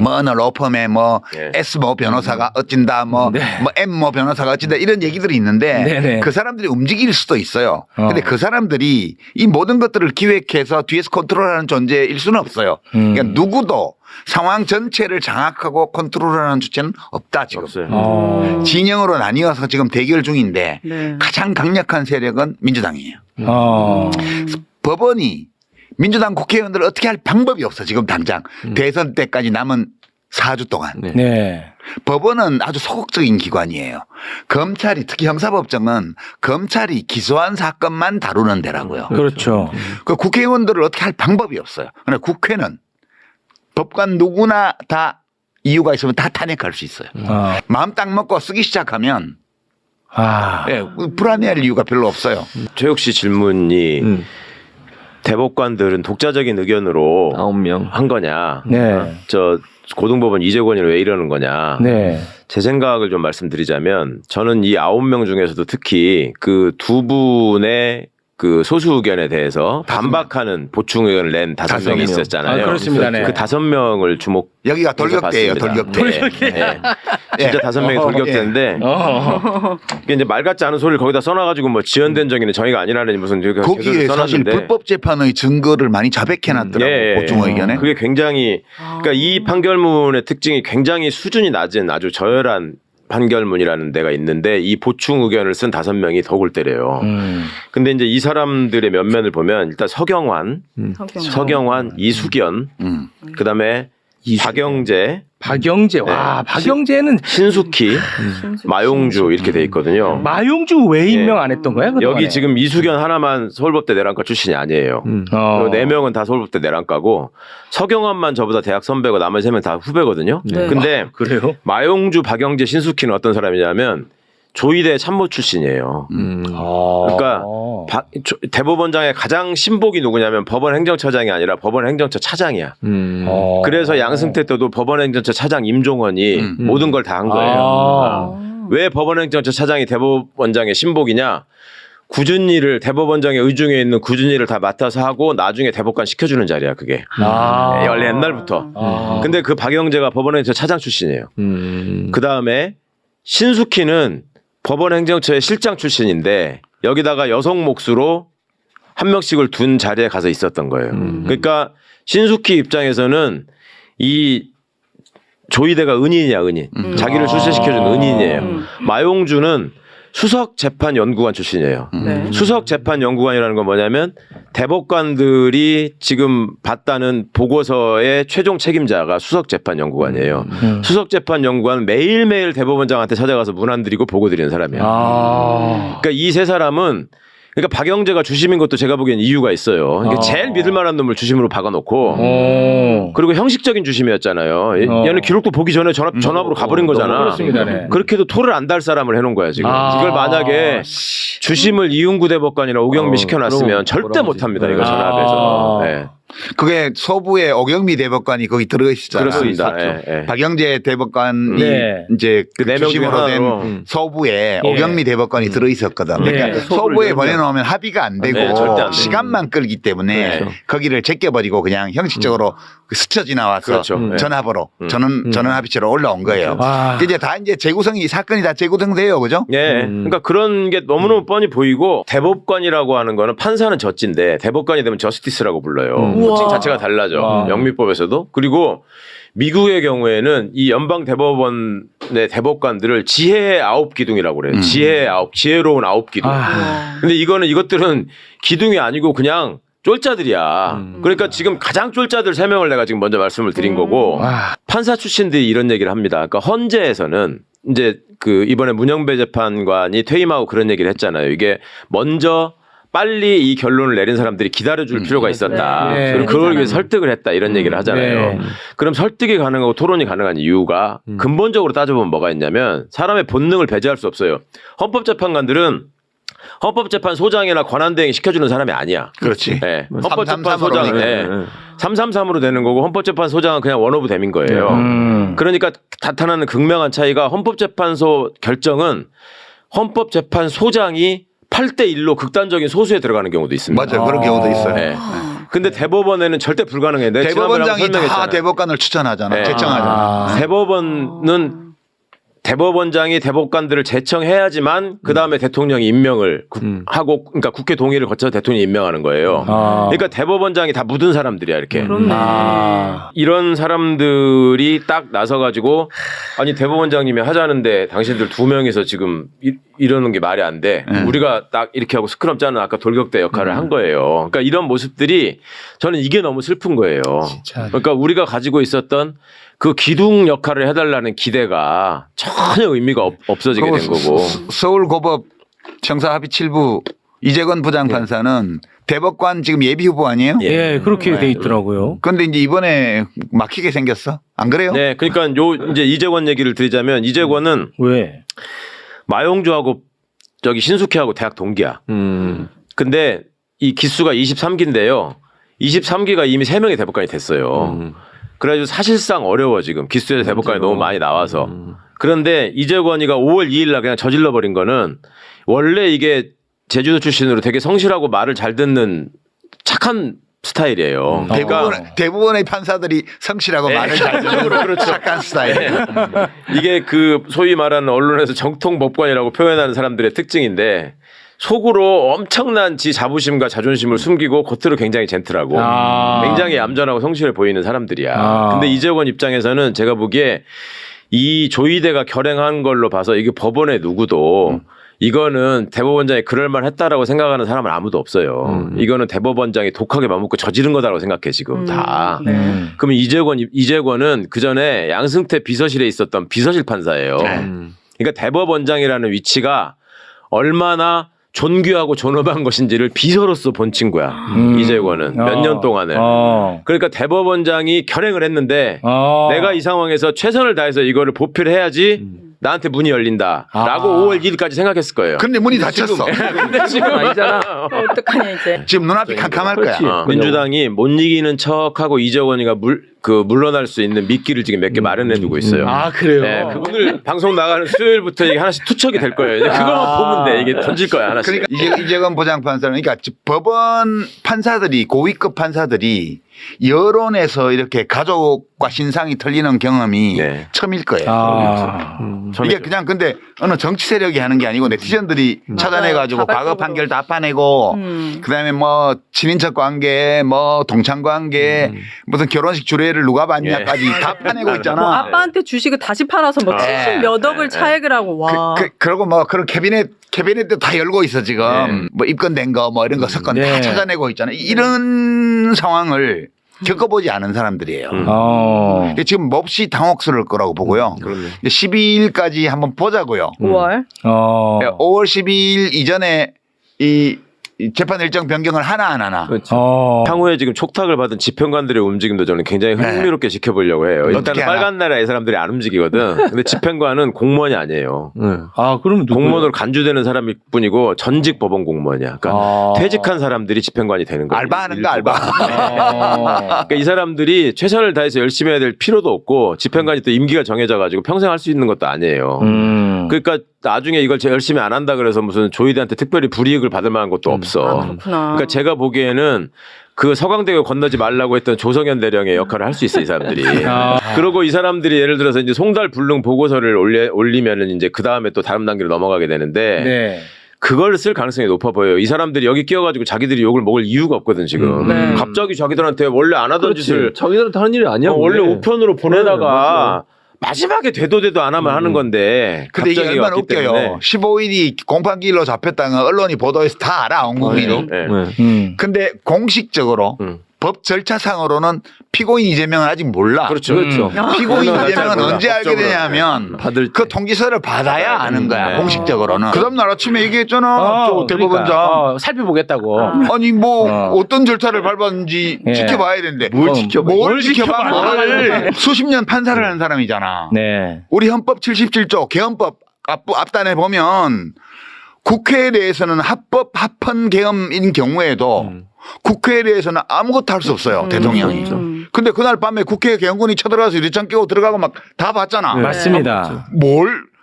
뭐 어느 로펌에 뭐 예. S모 변호사가 어찐다 뭐 M모 변호사가 어찐다 이런 얘기들이 있는데 네네. 그 사람들이 움직일 수도 있어요. 근데 그 사람들이 이 모든 것들을 기획해서 뒤에서 컨트롤하는 존재일 수는 없어요. 그러니까 누구도 상황 전체를 장악하고 컨트롤하는 주체는 없다 지금. 없어요. 진영으로 나뉘어서 지금 대결 중인데 네. 가장 강력한 세력은 민주당이에요. 어. 법원이 민주당 국회의원들을 어떻게 할 방법이 없어 지금 당장 대선 때까지 남은 4주 동안. 네. 법원은 아주 소극적인 기관이에요. 검찰이 특히 형사법정은 검찰이 기소한 사건만 다루는 데라고요. 그렇죠. 그 국회의원들을 어떻게 할 방법이 없어요. 그러나 국회는 법관 누구나 다 이유가 있으면 다 탄핵할 수 있어요. 마음 딱 먹고 쓰기 시작하면 예, 불안해할 이유가 별로 없어요. 최욱 씨 질문이 대법관들은 독자적인 의견으로 9명 한 거냐? 네. 저 고등법원 이재권이는 왜 이러는 거냐? 네. 제 생각을 좀 말씀드리자면 저는 이 9명 중에서도 특히 그 두 분의 그 소수 의견에 대해서 반박하는 보충 의견을 낸 5명이 있었잖아요. 아, 그렇습니다. 네. 그 5명을 주목. 여기가 돌격대예요. 돌격대. 네. 진짜 5명이 돌격대인데 이게 이제 말 같지 않은 소리를 거기다 써놔가지고 뭐 지연된 정의는 정의가 아니라는 무슨 거기에 사실 불법 재판의 증거를 많이 자백해놨더라고요. 보충 의견에. 그게 굉장히 그러니까 이 판결문의 특징이 굉장히 수준이 낮은 아주 저열한 판결문이라는 데가 있는데 이 보충 의견을 쓴 5명이 더 골 때려요. 근데 이제 이 사람들의 면면을 보면 일단 서경환, 이수견, 그다음에 박영재, 와, 박영재는 신숙희, 마용주 이렇게 돼 있거든요. 마용주 왜 임명 안 했던 거야? 그동안에? 여기 지금 이수견 하나만 서울법대 내란과 출신이 아니에요. 4명은 다 서울법대 내란과고 서경환만 저보다 대학 선배고 나머지 3명 다 후배거든요. 네. 근데 그래요? 마용주, 박영재, 신숙희는 어떤 사람이냐면 조이대 참모 출신이에요. 그러니까 대법원장의 가장 신복이 누구냐면 법원 행정처장이 아니라 법원 행정처 차장이야. 그래서 양승태 때도 법원 행정처 차장 임종원이 모든 걸 다 한 거예요. 왜 법원 행정처 차장이 대법원장의 신복이냐? 굳은 일을 대법원장의 의중에 있는 굳은 일을 다 맡아서 하고 나중에 대법관 시켜주는 자리야 그게. 원래 옛날부터. 근데 그 박영재가 법원 행정처 차장 출신이에요. 그 다음에 신숙희는 법원 행정처의 실장 출신인데 여기다가 여성 몫으로 한 명씩을 둔 자리에 가서 있었던 거예요. 그러니까 신숙희 입장에서는 이 조이대가 은인이야, 은인. 자기를 출세시켜준 은인이에요. 마용주는 수석재판연구관 출신이에요. 네. 수석재판연구관이라는 건 뭐냐면 대법관들이 지금 봤다는 보고서의 최종 책임자가 수석재판연구관이에요. 수석재판연구관은 매일매일 대법원장한테 찾아가서 문안 드리고 보고 드리는 사람이에요. 그러니까 이 세 사람은 그러니까 박영재가 주심인 것도 제가 보기엔 이유가 있어요. 그러니까 제일 믿을 만한 놈을 주심으로 박아놓고 그리고 형식적인 주심이었잖아요. 얘는 기록도 보기 전에 전압으로 가버린 거잖아. 그렇습니다. 네. 그렇게도 토를 안 달 사람을 해놓은 거야 지금. 이걸 만약에 주심을 이윤구 대법관이나 오경미 시켜놨으면 절대 못합니다. 이거 전압에서. 네. 그게 소부의 오경미 대법관이 거기 들어있었잖아요. 그렇습니다. 예, 예. 박영재 대법관이 네. 이제 그 네 명 중에 주심으로 된 하나로. 소부에 예. 오경미 대법관이 들어있었거든. 네. 그러니까 소부에 보내놓으면 합의가 안 되고 네, 절대 안 돼요. 시간만 끌기 때문에 네. 거기를 제껴버리고 그냥 형식적으로 스쳐 지나와서 그렇죠. 전합으로 전원 합의체로 올라온 거예요. 와. 이제 다 이제 재구성이 사건이 다 재구성돼요, 그죠? 예. 그러니까 그런 게 너무너무 뻔히 보이고 대법관이라고 하는 거는 판사는 저찌인데 대법관이 되면 저스티스라고 불러요. 호칭 자체가 달라져. 영미법에서도. 그리고 미국의 경우에는 이 연방 대법원 대법관들을 지혜의 9기둥이라고 그래요. 지혜로운 9기둥. 근데 이것들은 기둥이 아니고 그냥 쫄자들이야. 그러니까 지금 가장 쫄자들 3명을 내가 지금 먼저 말씀을 드린 거고 판사 출신들이 이런 얘기를 합니다. 그러니까 헌재에서는 이제 그 이번에 문영배 재판관이 퇴임하고 그런 얘기를 했잖아요. 이게 먼저 빨리 이 결론을 내린 사람들이 기다려줄 필요가 있었다. 네. 그리고 그걸 위해서 설득을 했다 이런 얘기를 하잖아요. 네. 그럼 설득이 가능하고 토론이 가능한 이유가 근본적으로 따져보면 뭐가 있냐면 사람의 본능을 배제할 수 없어요. 헌법재판관들은 헌법재판소장이나 권한대행 시켜주는 사람이 아니야. 그렇지. 네. 333으로 헌법재판소장은 네. 333으로 되는 거고 헌법재판소장은 그냥 원오브 댐인 거예요. 그러니까 나타나는 극명한 차이가 헌법재판소 결정은 헌법재판소장이 8대1로 극단적인 소수에 들어가는 경우도 있습니다. 맞아요. 그런 경우도 있어요. 네. 근데 대법원에는 절대 불가능해. 내가 대법원장이 다 설명했잖아요. 대법관을 추천하잖아. 네. 제청하잖아. 대법원은 대법원장이 대법관들을 제청해야지만 그 다음에 대통령이 임명을 하고, 그러니까 국회 동의를 거쳐서 대통령이 임명하는 거예요. 그러니까 대법원장이 다 묻은 사람들이야 이렇게. 이런 사람들이 딱 나서가지고 아니 대법원장님이 하자는데 당신들 2명이서 지금 이러는 게 말이 안 돼. 우리가 딱 이렇게 하고 스크럼 짜는 아까 돌격대 역할을 한 거예요. 그러니까 이런 모습들이 저는 이게 너무 슬픈 거예요. 진짜. 그러니까 우리가 가지고 있었던 그 기둥 역할을 해달라는 기대가 전혀 의미가 없어지게 된 거고. 서울고법 형사합의 7부 이재건 부장판사는 대법관 지금 예비 후보 아니에요? 예, 그렇게 돼 있더라고요. 그런데 이제 이번에 막히게 생겼어. 안 그래요? 네, 그러니까 이제 이재권 얘기를 드리자면 이재권은 왜? 마용주하고 저기 신숙희하고 대학 동기야. 근데 이 기수가 23기인데요. 23기가 이미 3명이 대법관이 됐어요. 그래가지고 사실상 어려워 지금 기수에서 대법관이 너무 많이 나와서. 그런데 이재권이가 5월 2일 날 그냥 저질러 버린 거는 원래 이게 제주도 출신으로 되게 성실하고 말을 잘 듣는 착한 스타일이에요. 대부분의 판사들이 성실하고 말을 잘 듣는 착한 스타일이에요. 이게 그 소위 말하는 언론에서 정통 법관이라고 표현하는 사람들의 특징인데 속으로 엄청난 지 자부심과 자존심을 숨기고 겉으로 굉장히 젠틀하고 굉장히 얌전하고 성실해 보이는 사람들이야. 근데 이재권 입장에서는 제가 보기에 이 조이대가 결행한 걸로 봐서 이게 법원에 누구도 이거는 대법원장이 그럴 만했다라고 생각하는 사람은 아무도 없어요. 이거는 대법원장이 독하게 맘먹고 저지른 거다라고 생각해 지금 다. 그러면 이재권은 그 전에 양승태 비서실에 있었던 비서실 판사예요. 그러니까 대법원장이라는 위치가 얼마나 존귀하고 존엄한 것인지를 비서로서 본 친구야. 이재권은 몇 년 동안을. 그러니까 대법원장이 결행을 했는데 내가 이 상황에서 최선을 다해서 이거를 보필을 해야지 나한테 문이 열린다라고 5월 2일까지 생각했을 거예요. 근데 문이 닫혔어. 근데 지금 아니잖아. 어떡하냐 이제. 지금 눈앞이 캄캄할 거야. 민주당이 못 이기는 척하고 이재권이가 물러날 수 있는 미끼를 지금 몇 개 마련해 두고 있어요. 아, 그래요? 네, 오늘 방송 나가는 수요일부터 이게 하나씩 투척이 될 거예요. 이제 그거만 보면 돼. 이게 던질 거야 하나씩. 그러니까 이재건 부장판사는 그러니까 법원 판사들이 고위급 판사들이 여론에서 이렇게 가족과 신상이 털리는 경험이 처음일 거예요. 이게 그냥 근데 어느 정치 세력이 하는 게 아니고 네티즌들이 찾아내가지고 과거 판결 다 파내고 그다음에 뭐 친인척 관계 뭐 동창 관계 무슨 결혼식 주례를 누가 받냐까지 다 파내고 있잖아. 뭐 아빠한테 주식을 다시 팔아서 뭐 70몇 억을 차액을 하고 와. 그리고 뭐 그런 캐비넷도 다 열고 있어 지금. 뭐 입건된 거 뭐 이런 거 석건 다 찾아내고 있잖아. 이런 상황을 겪어보지 않은 사람들이에요. 지금 몹시 당혹스러울 거라고 보고요. 12일까지 한번 보자고요. 5월. 5월 12일 이전에 이 재판 일정 변경을 하나 안 하나. 그렇죠. 향후에 지금 촉탁을 받은 집행관들의 움직임도 저는 굉장히 흥미롭게 지켜보려고 해요. 일단은 빨간 나라 이 사람들이 안 움직이거든. 근데 집행관은 공무원이 아니에요. 그러면 공무원으로 간주되는 사람일 뿐이고 전직 법원 공무원이야. 그러니까 퇴직한 사람들이 집행관이 되는 거예요. 알바하는 거 알바. 그러니까 이 사람들이 최선을 다해서 열심히 해야 될 필요도 없고 집행관이 또 임기가 정해져 가지고 평생 할 수 있는 것도 아니에요. 그러니까 나중에 이걸 열심히 안 한다 그래서 무슨 조이대한테 특별히 불이익을 받을 만한 것도 없어. 그러니까 제가 보기에는 그 서강대교 건너지 말라고 했던 조성현 대령의 역할을 할 수 있어 이 사람들이. 그리고 이 사람들이 예를 들어서 이제 송달 불능 보고서를 올리면은 이제 그 다음에 또 다른 단계로 넘어가게 되는데. 그걸 쓸 가능성이 높아 보여요. 이 사람들이 여기 끼어가지고 자기들이 욕을 먹을 이유가 없거든 지금. 갑자기 자기들한테 원래 안 하던 짓을 자기들한테 하는 일이 아니야. 원래 우편으로 보내다가 마지막에 되도 안 하면 하는 건데. 근데 이게 갑자기 얼마나 왔기 웃겨요. 때문에. 15일이 공판기일로 잡혔다는 건 언론이 보도해서 다 알아, 온 국민이. 네. 근데 공식적으로 법 절차상으로는 피고인 이재명은 아직 몰라. 그렇죠. 피고인 잘 이재명은 몰라. 언제 알게 법적으로. 되냐면 받을 그 때. 통지서를 받아야 아는 거야. 네. 공식적으로는. 그 다음날 아침에 얘기했잖아. 저 대법원장. 살펴보겠다고. 아니 뭐 어떤 절차를 밟았는지 예. 지켜봐야 되는데 뭘 지켜봐? 뭘 지켜봐? 뭘. 뭘. 수십 년 판사를 하는 사람이잖아. 네. 우리 헌법 77조 개헌법 앞단에 보면 국회에 대해서는 합법 합헌 개헌인 경우에도 국회에 대해서는 아무것도 할 수 없어요. 대통령이. 근데 그날 밤에 국회 개헌군이 쳐들어가서 유리창 끼고 들어가고 막 다 봤잖아. 맞습니다.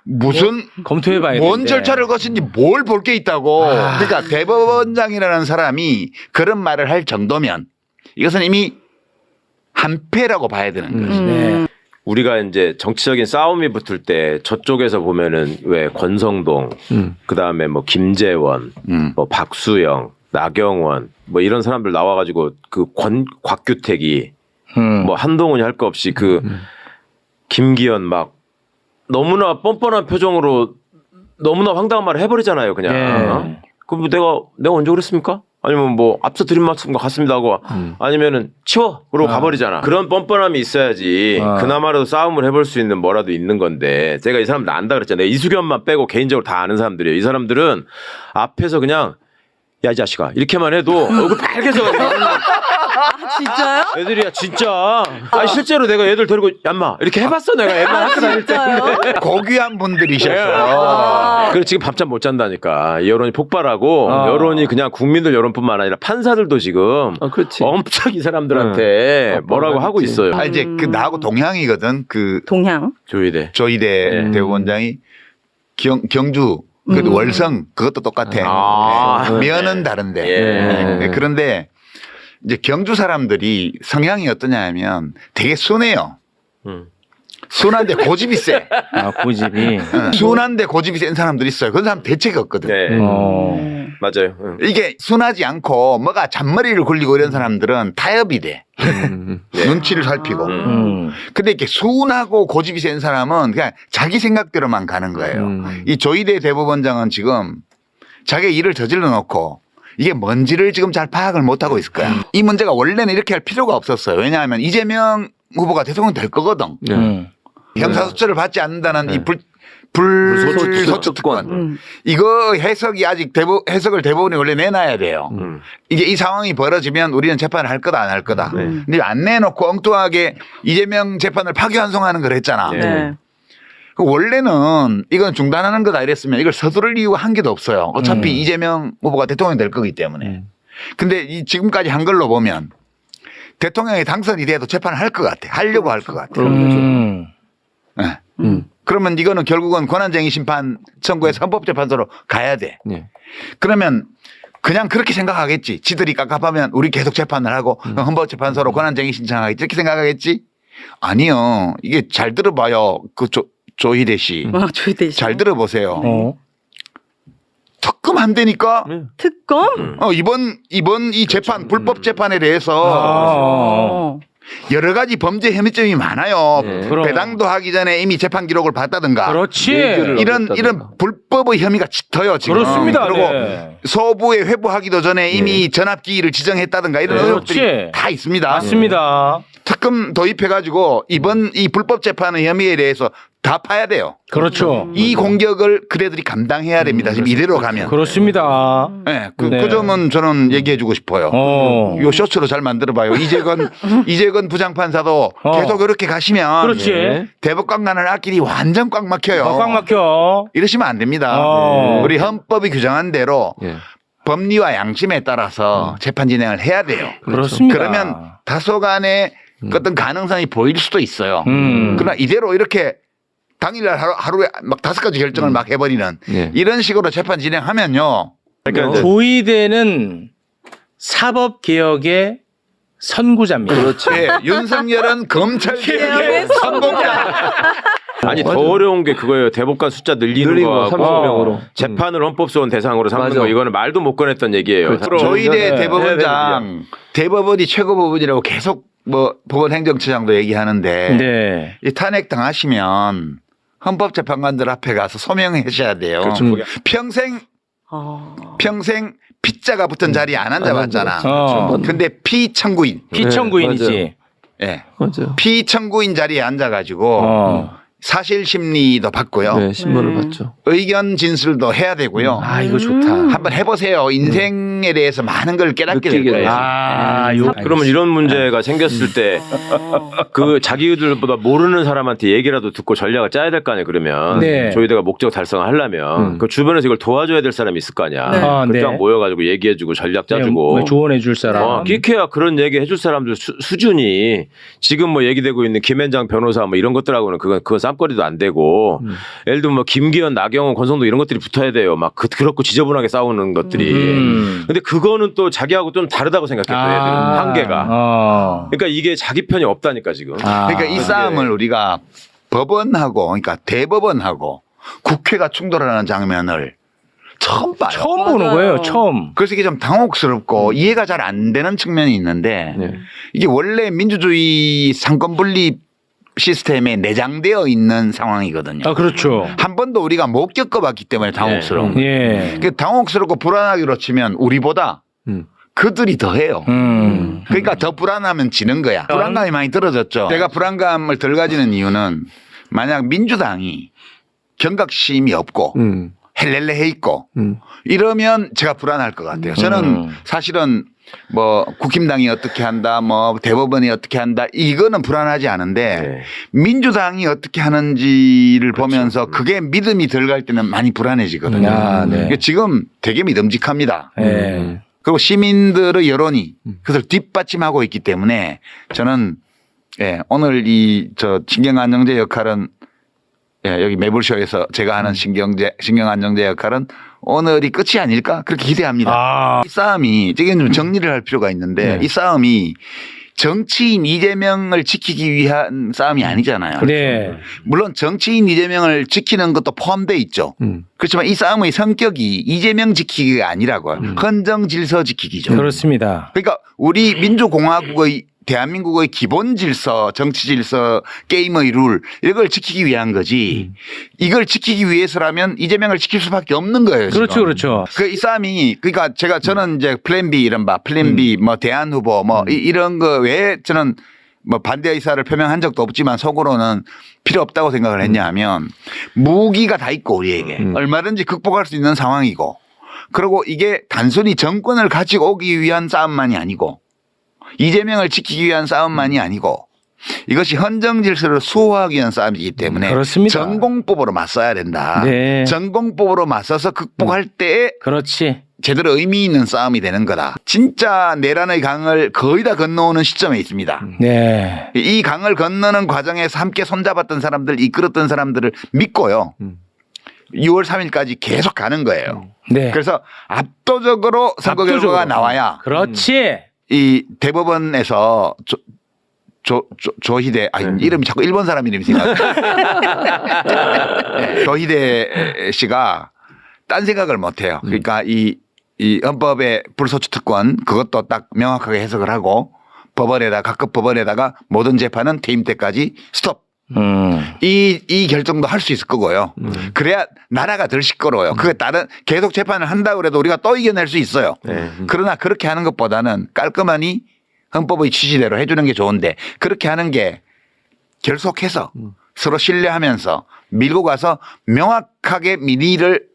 무슨 검토해봐야 뭔 되는데. 절차를 거친지 뭘 볼 게 있다고. 그러니까 대법원장이라는 사람이 그런 말을 할 정도면 이것은 이미 한패라고 봐야 되는 거지. 네. 우리가 이제 정치적인 싸움이 붙을 때 저쪽에서 보면은 왜 권성동, 그 다음에 뭐 김재원, 뭐 박수영, 나경원, 뭐 이런 사람들 나와가지고 그 곽규택이 뭐 한동훈이 할 거 없이 그 김기현 막 너무나 뻔뻔한 표정으로 너무나 황당한 말을 해버리잖아요, 그냥. 네. 그럼 내가 언제 그랬습니까? 아니면 뭐 앞서 드린 말씀 같습니다 하고 아니면은 치워 그러고 가버리잖아. 그런 뻔뻔함이 있어야지 그나마라도 싸움을 해볼 수 있는 뭐라도 있는 건데 제가 이 사람들 안다 그랬잖아요. 이수겸만 빼고 개인적으로 다 아는 사람들이에요. 이 사람들은 앞에서 그냥 야 이 자식아 이렇게만 해도 얼굴 빨개져가지고 진짜요? 애들이야 진짜. 아니 실제로 내가 애들 데리고 얌마 이렇게 해봤어 내가 애만 학교 다닐 때. 진짜요? 고귀한 분들이셨어요. 아. 그래서 지금 밤잠 못 잔다니까. 이 여론이 폭발하고 여론이 그냥 국민들 여론뿐만 아니라 판사들도 지금 엄청 이 사람들한테 뭐라고 하고 있어요. 아, 이제 그 나하고 동향이거든. 그 동향. 조이대. 조이대 대법원장이 경주 그 월성 그것도 똑같아. 아. 네. 면은 다른데. 예. 네. 그런데 이제 경주 사람들이 성향이 어떠냐면 되게 순해요. 순한데 고집이 세. 아, 고집이. 순한데 고집이 센 사람들이 있어요. 그런 사람 대체가 없거든. 네. 맞아요. 이게 순하지 않고 뭐가 잔머리를 굴리고 이런 사람들은 타협이 돼. 눈치를 살피고. 근데 이렇게 순하고 고집이 센 사람은 그냥 자기 생각대로만 가는 거예요. 이 조이대 대법원장은 지금 자기 일을 저질러 놓고 이게 뭔지를 지금 잘 파악을 못하고 있을 거야. 이 문제가 원래는 이렇게 할 필요가 없었어요. 왜냐하면 이재명 후보가 대통령 될 거거든. 형사소처를 받지 않는다는 이 불소추 특권. 이거 해석이 아직 해석을 대법원이 원래 내놔야 돼요. 이게 이 상황이 벌어지면 우리는 재판을 할 거다 안 할 거다. 근데 안 내놓고 엉뚱하게 이재명 재판을 파기환송하는 걸 했잖아. 네. 원래는 이건 중단하는 거다 이랬으면 이걸 서두를 이유가 한 개도 없어요. 어차피 이재명 후보가 대통령이 될 거기 때문에. 근데 이 지금까지 한 걸로 보면 대통령이 당선이 돼도 재판을 할 것 같아. 하려고 할 것 같아. 네. 그러면 이거는 결국은 권한쟁의 심판 청구해서 헌법재판소로 가야 돼. 그러면 그냥 그렇게 생각하겠지. 지들이 깝깝하면 우리 계속 재판을 하고 헌법재판소로 권한쟁의 신청하겠지. 이렇게 생각하겠지? 아니요. 이게 잘 들어봐요. 그 조희대 씨. 조희대 씨. 잘 들어보세요. 특검 안 되니까 특검? 이번 이 재판 불법 재판에 대해서 여러 가지 범죄 혐의점이 많아요. 배당도 하기 전에 이미 재판 기록을 봤다든가. 그렇지. 이런 불법의 혐의가 짙어요 지금. 그렇습니다. 그리고 네. 서부에 회부하기도 전에 이미 전압기일을 지정했다든가 이런 의혹들이 다 있습니다. 맞습니다. 특검 도입해가지고 이번 이 불법 재판의 혐의에 대해서 다 파야 돼요. 그렇죠. 이 공격을 그대들이 감당해야 됩니다. 지금 이대로 가면. 그렇습니다. 네, 그 점은 저는 얘기해주고 싶어요. 요 쇼츠로 잘 만들어봐요. 이재건 부장판사도 계속 이렇게 가시면 그렇지. 대법관관을 앞길이 완전 꽉 막혀요. 꽉 막혀. 이러시면 안 됩니다. 우리 헌법이 규정한 대로 법리와 양심에 따라서 재판 진행을 해야 돼요. 그렇습니다. 그러면 다소간의 어떤 가능성이 보일 수도 있어요. 그러나 이대로 이렇게 당일날 하루에 막 5가지 결정을 막 해버리는 이런 식으로 재판 진행하면요. 그러니까 조이대는 사법개혁의 선구자입니다. 그렇지. 윤석열은 검찰개혁의 선봉자. 아니 더 어려운 게 그거예요. 대법관 숫자 늘리는 거 거하고 30명으로. 재판을 헌법소원 대상으로 삼는 맞아. 거 이거는 말도 못 꺼냈던 얘기예요. 조희대 네. 대법원장 대법원이 최고법원이라고 계속 뭐 법원행정처장도 얘기하는데 네. 이 탄핵 당하시면 헌법재판관들 앞에 가서 소명하셔야 돼요. 평생 피자가 붙은 자리에 안 앉아봤잖아. 근데 피청구인. 피청구인이지. 예. 맞아요. 피청구인 자리에 앉아가지고 사실 심리도 받고요. 네, 신문을 봤죠. 의견 진술도 해야 되고요. 아, 이거 좋다. 한번 해보세요. 인생에 대해서 많은 걸 깨닫게 될 느끼게 거예요. 그러면 이런 문제가 생겼을 때 그 자기들보다 모르는 사람한테 얘기라도 듣고 전략을 짜야 될 거 아니에요. 그러면 네. 조희대가 목적 달성을 하려면 그 주변에서 이걸 도와줘야 될 사람이 있을 거 아니야. 네. 그쪽 네. 모여가지고 얘기해주고 전략 짜주고. 조언해 줄 사람. 기케야 그런 얘기 해줄 사람들 수준이 지금 뭐 얘기되고 있는 김앤장 변호사 뭐 이런 것들하고는 그건 쌈거리도 안 되고 예를 들면 뭐 김기현, 나경원, 권성도 이런 것들이 붙어야 돼요. 막 그렇고 지저분하게 싸우는 것들이. 근데 그거는 또 자기하고 좀 다르다고 생각했던 애들은 한계가. 그러니까 이게 자기 편이 없다니까 지금. 그러니까 이 싸움을 우리가 법원하고 그러니까 대법원하고 국회가 충돌하는 장면을 처음 봐요. 처음 보는 거예요. 처음. 그래서 이게 좀 당혹스럽고 이해가 잘 안 되는 측면이 있는데 이게 원래 민주주의 상권 분립 시스템에 내장되어 있는 상황이거든요. 아, 그렇죠. 한 번도 우리가 못 겪어봤기 때문에 당혹스러운 거예요. 예. 그 당혹스럽고 불안하기로 치면 우리보다 그들이 더 해요. 그러니까 더 불안하면 지는 거야. 불안감이 많이 떨어졌죠. 제가 불안감을 덜 가지는 이유는 만약 민주당이 경각심이 없고 헬렐레 있고 이러면 제가 불안할 것 같아요. 저는 사실은 뭐 국힘당이 어떻게 한다, 뭐 대법원이 어떻게 한다 이거는 불안하지 않은데 민주당이 어떻게 하는지를 보면서 그게 믿음이 덜 갈 때는 많이 불안해지거든요. 그러니까 지금 되게 믿음직합니다. 그리고 시민들의 여론이 그것을 뒷받침하고 있기 때문에 저는 오늘 저 신경안정제 역할은 여기 매불쇼에서 제가 하는 신경안정제 역할은 오늘이 끝이 아닐까 그렇게 기대합니다. 이 싸움이 지금 좀 정리를 할 필요가 있는데 이 싸움이 정치인 이재명을 지키기 위한 싸움이 아니잖아요. 네. 물론 정치인 이재명을 지키는 것도 포함되어 있죠. 그렇지만 이 싸움의 성격이 이재명 지키기가 아니라고요. 헌정 질서 지키기죠. 그렇습니다. 그러니까 우리 민주공화국의 대한민국의 기본 질서, 정치 질서, 게임의 룰 이걸 지키기 위한 거지. 이걸 지키기 위해서라면 이재명을 지킬 수밖에 없는 거예요. 그렇죠, 지금. 그렇죠. 이 싸움이 그러니까 저는 이제 플랜 B 이른바 플랜 B 뭐 대안 후보 뭐 이런 거 외에 저는 뭐 반대 의사를 표명한 적도 없지만 속으로는 필요 없다고 생각을 했냐면 무기가 다 있고 우리에게 얼마든지 극복할 수 있는 상황이고 그리고 이게 단순히 정권을 가지고 오기 위한 싸움만이 아니고 이재명을 지키기 위한 싸움만이 아니고 이것이 헌정 질서를 수호하기 위한 싸움이기 때문에 그렇습니다. 전공법으로 맞서야 된다. 네. 전공법으로 맞서서 극복할 때 그렇지. 제대로 의미 있는 싸움이 되는 거다. 진짜 내란의 강을 거의 다 건너오는 시점에 있습니다. 네. 이 강을 건너는 과정에서 함께 손잡았던 사람들, 이끌었던 사람들을 믿고요. 6월 3일까지 계속 가는 거예요. 네. 그래서 압도적으로 선거 결과가 나와야 그렇지. 이 대법원에서 조희대 이름이 자꾸 일본 사람 이름이 생각나. 조희대 씨가 딴 생각을 못 해요. 그러니까 이 헌법의 불소추 특권 그것도 딱 명확하게 해석을 하고 법원에다 각급 법원에다가 모든 재판은 퇴임 때까지 스톱. 이 결정도 할 수 있을 거고요. 그래야 나라가 덜 시끄러워요. 그게 다른 계속 재판을 한다고 해도 우리가 또 이겨낼 수 있어요. 그러나 그렇게 하는 것보다는 깔끔하니 헌법의 취지대로 해주는 게 좋은데 그렇게 하는 게 결속해서 서로 신뢰하면서 밀고 가서 명확하게 민의를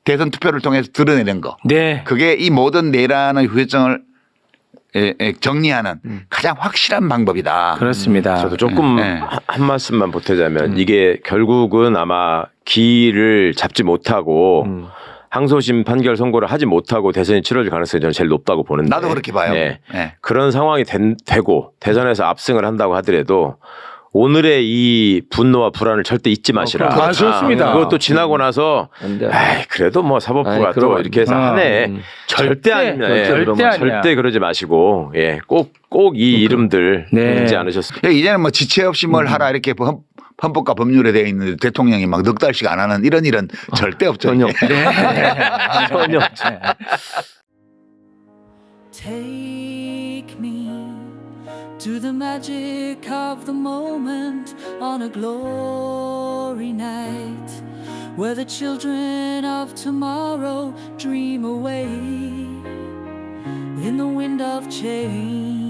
대선 투표를 통해서 드러내는 거. 네. 그게 이 모든 내란의 후유증을 정리하는 가장 확실한 방법이다. 그렇습니다. 저도 조금 한 말씀만 보태자면 이게 결국은 아마 기를 잡지 못하고 항소심 판결 선고를 하지 못하고 대선이 치러질 가능성이 저는 제일 높다고 보는데 나도 그렇게 봐요. 그런 상황이 되고 대선에서 압승을 한다고 하더라도 오늘의 이 분노와 불안을 절대 잊지 마시라. 그렇습니다. 그것도 지나고 나서 안 돼. 아이, 그래도 뭐 사법부가 아이, 또 그럼 이렇게 해서 하네. 절대 아닙니다. 예, 절대 아니야. 절대 그러지 마시고 예, 꼭 이 이름들 네. 잊지 않으셨으면. 예, 이제는 뭐 지체 없이 뭘 하라 이렇게 헌법과 법률에 되어 있는 대통령이 막 넉 달씩 안 하는 이런 일은 절대 없죠. 전혀. 이게. 전혀. Take me to the magic of the moment on a glory night where the children of tomorrow dream away in the wind of change.